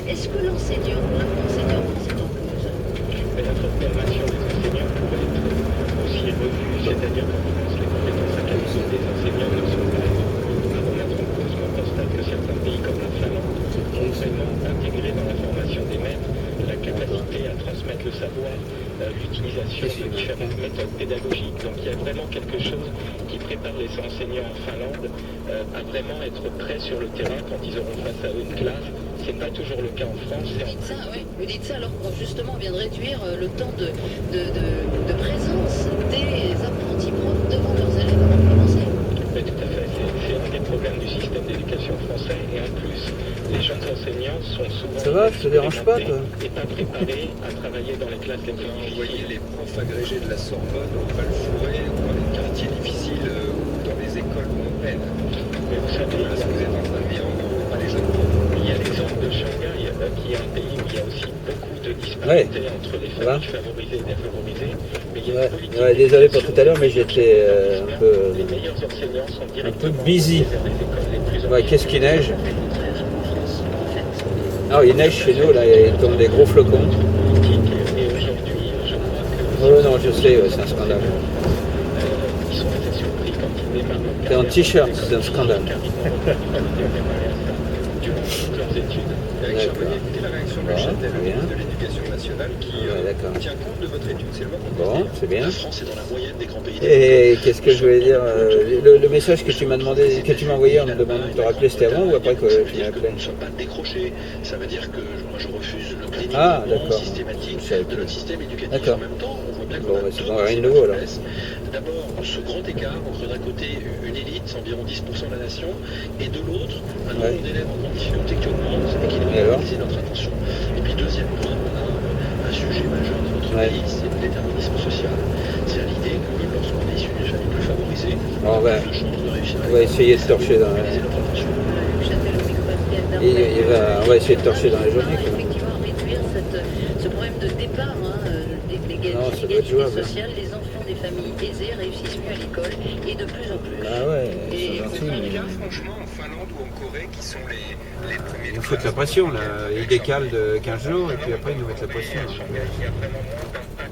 est-ce que l'enseignant c'est en cause? Mais la formation des enseignants pourrait être aussi revue, c'est-à-dire qu'en France, les compétences académiques des enseignants ne sont pas à remettre en cause. On constate que certains pays comme la Finlande ont vraiment intégré dans la formation des maîtres la capacité à transmettre le savoir, l'utilisation de différentes méthodes pédagogiques. Donc il y a vraiment quelque chose qui prépare les enseignants en Finlande à vraiment être prêts sur le terrain quand ils auront face à eux une classe. C'est pas toujours le cas en France. Vous dites ça, oui. Vous dites ça alors qu'on justement vient de réduire le temps de présence des apprentis profs devant leurs élèves avant de commencer. Mais tout à fait, c'est un des problèmes du système d'éducation français. Et en plus, les jeunes enseignants sont souvent Ça va, je te dérange pas, toi? et pas préparés à travailler dans les classes les plus Envoyer difficiles. les profs agrégés de la Sorbonne au Val-Fouret ou dans les quartiers difficiles ou dans les écoles où on peine. Mais vous savez, Voilà ce que vous êtes en train de dire, en gros, pas les jeunes profs. il y a l'exemple de Shanghai, qui est un pays où il y a aussi beaucoup de disparités entre les familles favorisées et défavorisées. Mais il y a une politique Désolé pour tout à l'heure, mais j'étais un peu les meilleurs enseignants sont directement busy. vers les écoles les plus Ouais, qu'est-ce qu'il neige? En France, en fait. Non, il neige chez nous, là, il tombe des gros flocons. politiques. Et aujourd'hui, je crois que Oh non, je sais, ouais, c'est un scandale. ils sont assez surpris quand ils démarrent leur T'es en carrière. t-shirt, c'est un scandale. Car ils n'ont pas démarré à ça durant toutes leurs études. Eric Charbonnier, écoutez la réaction de Bon, Châtel, le bien. ministre de l'Éducation nationale, qui Ouais, d'accord. tient compte de votre étude. C'est le moment de Bon, le dire. c'est bien. La France est dans la moyenne des grands pays. Et qu'est-ce que je voulais dire? Le message que tu m'as demandé, que tu m'as envoyé en me demandant de te rappeler, c'était avant ou après que Ça veut tu m'as dire que appelé? nous ne sommes pas décrochés. Ça veut dire que moi je refuse le Ah, dénigrement d'accord. systématique Je savais de plus. notre système éducatif. D'accord. En même temps, on voit bien Bon, qu'on bah, a c'est deux bon, rien de principales nouveau, alors. faiblesses. D'abord, ce grand écart entre d'un côté une élite, c'est environ 10% de la nation, et de l'autre, un nombre d'élèves en grande difficulté qui augmente et qui Et devrait alors attirer notre attention. Et puis deuxième point, on a un sujet majeur dans notre Ouais. pays, c'est le déterminisme social. C'est l'idée que lorsqu'on est issu d'une famille plus favorisée, Bon, on a ben, plus de chances de réussir à on va essayer de torcher dans mobiliser notre attention. Châtel au micro RTL on va essayer de torcher dans les journées, quoi. Effectivement, réduire ce problème de départ des Non, ça doit être inégalités jouable. sociales. Les enfants des familles aisées réussissent mieux à l'école et de plus en plus. Ah ouais, Et ils sont C'est gentils, pas le mais cas, franchement, en Finlande ou en Corée, qui sont les premiers. ils nous foutent la pression, là. Ils décalent de 15 jours et puis après ils nous mettent la pression. Il y a vraiment moins d'impact